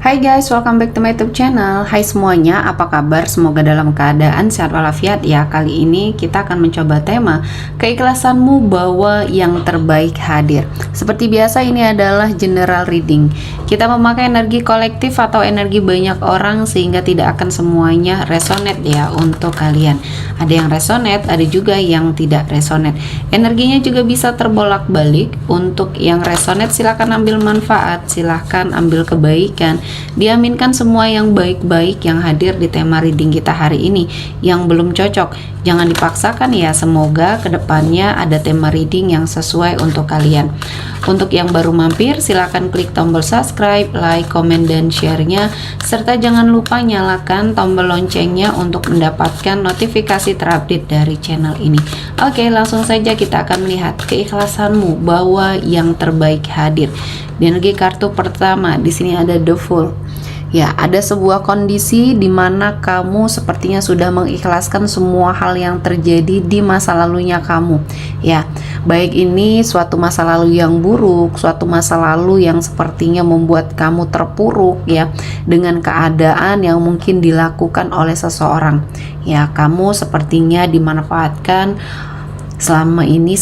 Hai guys, welcome back to my YouTube channel. Hai semuanya, apa kabar? Semoga dalam keadaan sehat walafiat ya. Kali ini kita akan mencoba tema keikhlasanmu bahwa yang terbaik hadir. Seperti biasa, ini adalah general reading. Kita memakai energi kolektif atau energi banyak orang sehingga tidak akan semuanya resonate ya untuk kalian. Ada yang resonate, ada juga yang tidak resonate. Energinya juga bisa terbolak-balik. Untuk yang resonate silahkan ambil manfaat, silahkan ambil kebaikan. Diaminkan semua yang baik-baik yang hadir di tema reading kita hari ini. Yang belum cocok, jangan dipaksakan ya. Semoga kedepannya ada tema reading yang sesuai untuk kalian. Untuk yang baru mampir, silahkan klik tombol subscribe, like, komen, dan share-nya. Serta jangan lupa nyalakan tombol loncengnya untuk mendapatkan notifikasi terupdate dari channel ini. Oke, langsung saja kita akan melihat keikhlasanmu bahwa yang terbaik hadir. Di energi kartu pertama, di sini ada The Fool. Ya, ada sebuah kondisi di mana kamu sepertinya sudah mengikhlaskan semua hal yang terjadi di masa lalunya kamu. Ya, baik ini suatu masa lalu yang buruk, suatu masa lalu yang sepertinya membuat kamu terpuruk ya, dengan keadaan yang mungkin dilakukan oleh seseorang. Ya, kamu sepertinya dimanfaatkan selama ini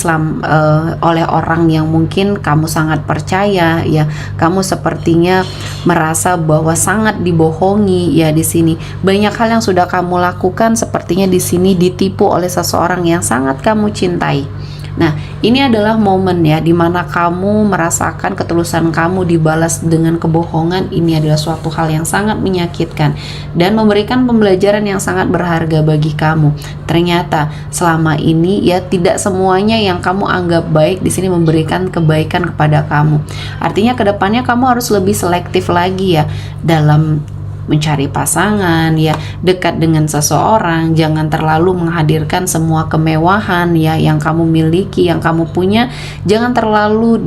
oleh orang yang mungkin kamu sangat percaya ya. Kamu sepertinya merasa bahwa sangat dibohongi ya. Di sini banyak hal yang sudah kamu lakukan sepertinya di sini ditipu oleh seseorang yang sangat kamu cintai. Nah, ini adalah momen ya dimana kamu merasakan ketulusan kamu dibalas dengan kebohongan. Ini adalah suatu hal yang sangat menyakitkan dan memberikan pembelajaran yang sangat berharga bagi kamu. Ternyata selama ini ya tidak semuanya yang kamu anggap baik di sini memberikan kebaikan kepada kamu. Artinya kedepannya kamu harus lebih selektif lagi ya dalam mencari pasangan ya, dekat dengan seseorang. Jangan terlalu menghadirkan semua kemewahan ya yang kamu miliki, yang kamu punya. Jangan terlalu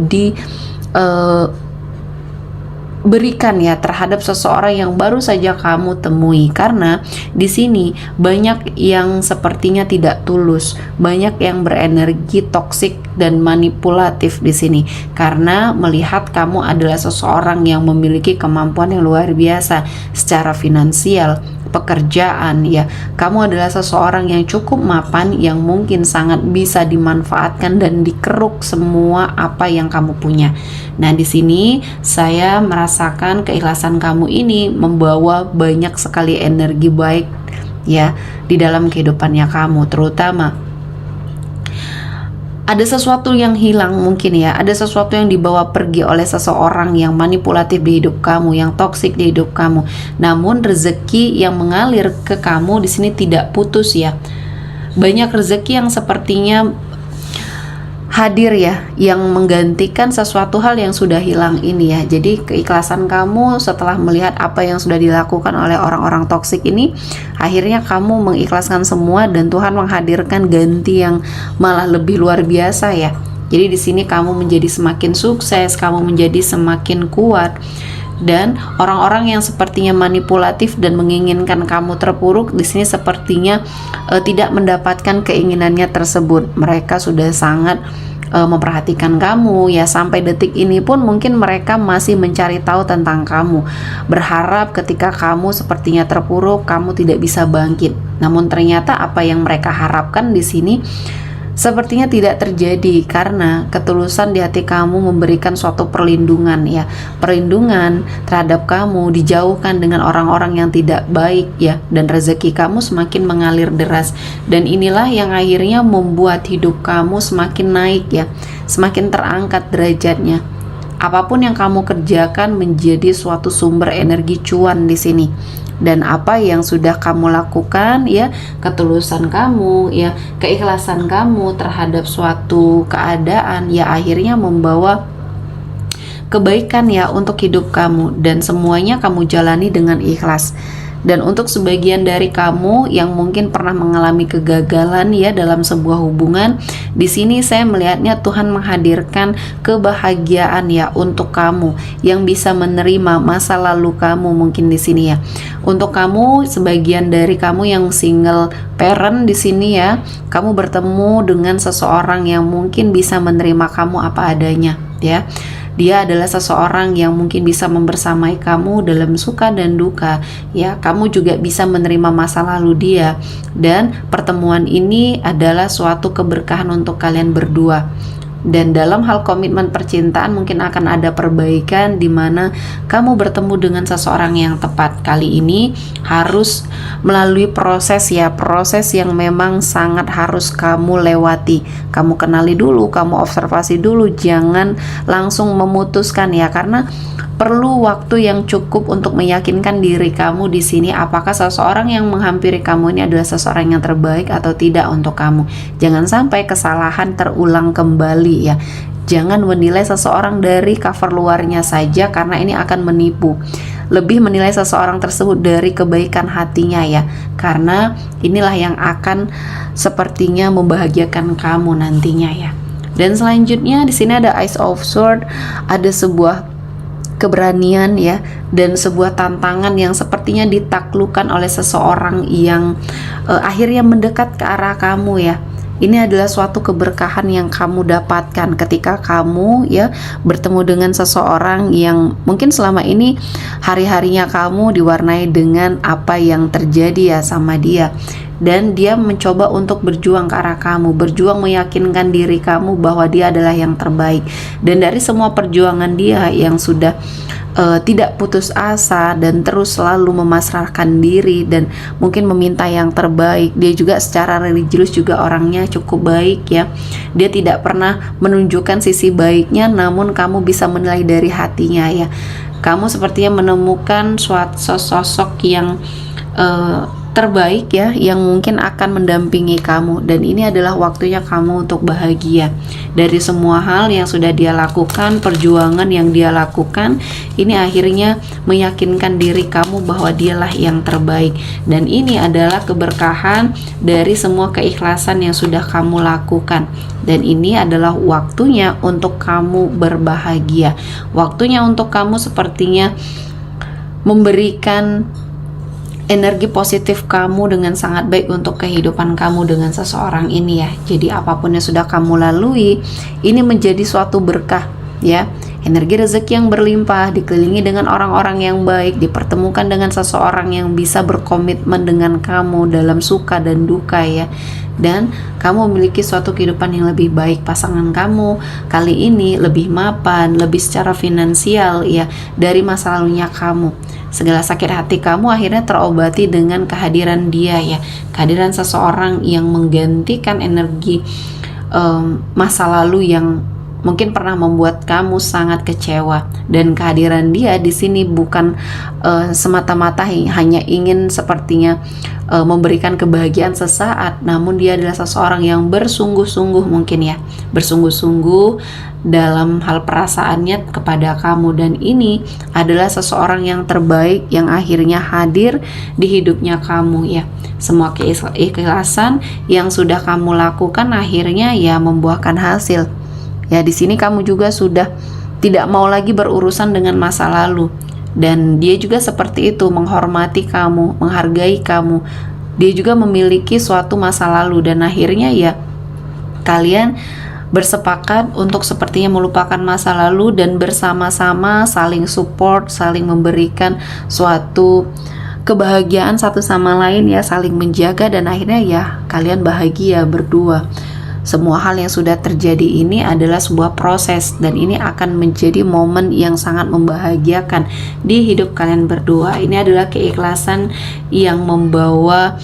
berikan ya terhadap seseorang yang baru saja kamu temui, karena di sini banyak yang sepertinya tidak tulus, banyak yang berenergi toksik dan manipulatif di sini karena melihat kamu adalah seseorang yang memiliki kemampuan yang luar biasa secara finansial, pekerjaan ya. Kamu adalah seseorang yang cukup mapan yang mungkin sangat bisa dimanfaatkan dan dikeruk semua apa yang kamu punya. Nah, di sini saya merasakan keikhlasan kamu ini membawa banyak sekali energi baik ya di dalam kehidupannya kamu. Terutama ada sesuatu yang hilang mungkin ya, ada sesuatu yang dibawa pergi oleh seseorang yang manipulatif di hidup kamu, yang toksik di hidup kamu. Namun rezeki yang mengalir ke kamu di sini tidak putus ya. Banyak rezeki yang sepertinya hadir ya, yang menggantikan sesuatu hal yang sudah hilang ini ya. Jadi keikhlasan kamu setelah melihat apa yang sudah dilakukan oleh orang-orang toksik ini, akhirnya kamu mengikhlaskan semua dan Tuhan menghadirkan ganti yang malah lebih luar biasa ya. Jadi di sini kamu menjadi semakin sukses, kamu menjadi semakin kuat. Dan orang-orang yang sepertinya manipulatif dan menginginkan kamu terpuruk di sini sepertinya tidak mendapatkan keinginannya tersebut. Mereka sudah sangat memperhatikan kamu ya, sampai detik ini pun mungkin mereka masih mencari tahu tentang kamu, berharap ketika kamu sepertinya terpuruk kamu tidak bisa bangkit. Namun ternyata apa yang mereka harapkan di sini sepertinya tidak terjadi karena ketulusan di hati kamu memberikan suatu perlindungan ya, perlindungan terhadap kamu, dijauhkan dengan orang-orang yang tidak baik ya, dan rezeki kamu semakin mengalir deras. Dan inilah yang akhirnya membuat hidup kamu semakin naik ya, semakin terangkat derajatnya. Apapun yang kamu kerjakan menjadi suatu sumber energi cuan di sini. Dan apa yang sudah kamu lakukan ya, ketulusan kamu ya, keikhlasan kamu terhadap suatu keadaan ya akhirnya membawa kebaikan ya untuk hidup kamu, dan semuanya kamu jalani dengan ikhlas. Dan untuk sebagian dari kamu yang mungkin pernah mengalami kegagalan ya dalam sebuah hubungan, di sini saya melihatnya Tuhan menghadirkan kebahagiaan ya untuk kamu yang bisa menerima masa lalu kamu mungkin di sini ya. Untuk kamu, sebagian dari kamu yang single parent di sini ya, kamu bertemu dengan seseorang yang mungkin bisa menerima kamu apa adanya ya. Dia adalah seseorang yang mungkin bisa membersamai kamu dalam suka dan duka ya. Kamu juga bisa menerima masa lalu dia, dan pertemuan ini adalah suatu keberkahan untuk kalian berdua. Dan dalam hal komitmen percintaan mungkin akan ada perbaikan di mana kamu bertemu dengan seseorang yang tepat. Kali ini harus melalui proses ya, proses yang memang sangat harus kamu lewati. Kamu kenali dulu, kamu observasi dulu, jangan langsung memutuskan ya, karena perlu waktu yang cukup untuk meyakinkan diri kamu di sini apakah seseorang yang menghampiri kamu ini adalah seseorang yang terbaik atau tidak untuk kamu. Jangan sampai kesalahan terulang kembali ya. Jangan menilai seseorang dari cover luarnya saja, karena ini akan menipu. Lebih menilai seseorang tersebut dari kebaikan hatinya ya, karena inilah yang akan sepertinya membahagiakan kamu nantinya ya. Dan selanjutnya di sini ada Ace of Swords, ada sebuah keberanian ya, dan sebuah tantangan yang sepertinya ditaklukkan oleh seseorang yang akhirnya mendekat ke arah kamu ya. Ini adalah suatu keberkahan yang kamu dapatkan ketika kamu ya bertemu dengan seseorang yang mungkin selama ini hari-harinya kamu diwarnai dengan apa yang terjadi ya sama dia, dan dia mencoba untuk berjuang ke arah kamu, berjuang meyakinkan diri kamu bahwa dia adalah yang terbaik. Dan dari semua perjuangan dia yang sudah tidak putus asa dan terus selalu memasrahkan diri dan mungkin meminta yang terbaik, dia juga secara religius juga orangnya cukup baik ya. Dia tidak pernah menunjukkan sisi baiknya, namun kamu bisa menilai dari hatinya ya. Kamu sepertinya menemukan suatu sosok yang terbaik ya, yang mungkin akan mendampingi kamu, dan ini adalah waktunya kamu untuk bahagia. Dari semua hal yang sudah dia lakukan, perjuangan yang dia lakukan, ini akhirnya meyakinkan diri kamu bahwa dialah yang terbaik, dan ini adalah keberkahan dari semua keikhlasan yang sudah kamu lakukan. Dan ini adalah waktunya untuk kamu berbahagia, waktunya untuk kamu sepertinya memberikan energi positif kamu dengan sangat baik untuk kehidupan kamu dengan seseorang ini ya. Jadi apapun yang sudah kamu lalui, ini menjadi suatu berkah ya. Energi rezeki yang berlimpah, dikelilingi dengan orang-orang yang baik, dipertemukan dengan seseorang yang bisa berkomitmen dengan kamu dalam suka dan duka ya. Dan kamu memiliki suatu kehidupan yang lebih baik. Pasangan kamu kali ini lebih mapan, lebih secara finansial ya, dari masa lalunya kamu. Segala sakit hati kamu akhirnya terobati dengan kehadiran dia ya, kehadiran seseorang yang menggantikan energi masa lalu yang mungkin pernah membuat kamu sangat kecewa. Dan kehadiran dia di sini bukan semata-mata hanya ingin sepertinya memberikan kebahagiaan sesaat, namun dia adalah seseorang yang bersungguh-sungguh mungkin ya, bersungguh-sungguh dalam hal perasaannya kepada kamu. Dan ini adalah seseorang yang terbaik yang akhirnya hadir di hidupnya kamu ya. Semua keikhlasan yang sudah kamu lakukan akhirnya ya membuahkan hasil. Ya, di sini kamu juga sudah tidak mau lagi berurusan dengan masa lalu. Dan dia juga seperti itu, menghormati kamu, menghargai kamu. Dia juga memiliki suatu masa lalu, dan akhirnya ya kalian bersepakat untuk sepertinya melupakan masa lalu dan bersama-sama saling support, saling memberikan suatu kebahagiaan satu sama lain ya, saling menjaga, dan akhirnya ya kalian bahagia berdua. Semua hal yang sudah terjadi ini adalah sebuah proses, dan ini akan menjadi momen yang sangat membahagiakan di hidup kalian berdua. Ini adalah keikhlasan yang membawa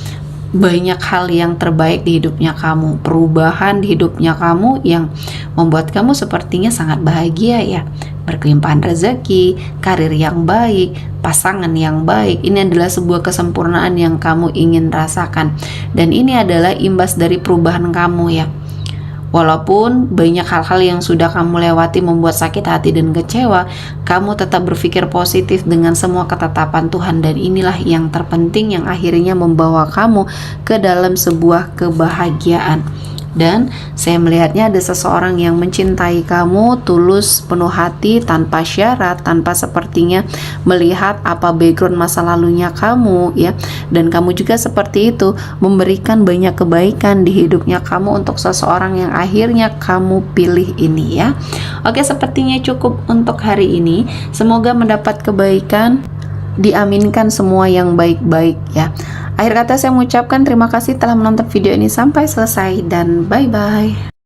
banyak hal yang terbaik di hidupnya kamu, perubahan di hidupnya kamu yang membuat kamu sepertinya sangat bahagia ya. Berkelimpahan rezeki, karir yang baik, pasangan yang baik. Ini adalah sebuah kesempurnaan yang kamu ingin rasakan, dan ini adalah imbas dari perubahan kamu ya. Walaupun banyak hal-hal yang sudah kamu lewati membuat sakit hati dan kecewa, kamu tetap berpikir positif dengan semua ketetapan Tuhan, dan inilah yang terpenting yang akhirnya membawa kamu ke dalam sebuah kebahagiaan. Dan saya melihatnya ada seseorang yang mencintai kamu tulus, penuh hati, tanpa syarat, tanpa sepertinya melihat apa background masa lalunya kamu ya. Dan kamu juga seperti itu, memberikan banyak kebaikan di hidupnya kamu untuk seseorang yang akhirnya kamu pilih ini ya. Oke, sepertinya cukup untuk hari ini. Semoga mendapat kebaikan, diaminkan semua yang baik-baik ya. Akhir kata saya mengucapkan terima kasih telah menonton video ini sampai selesai dan bye-bye.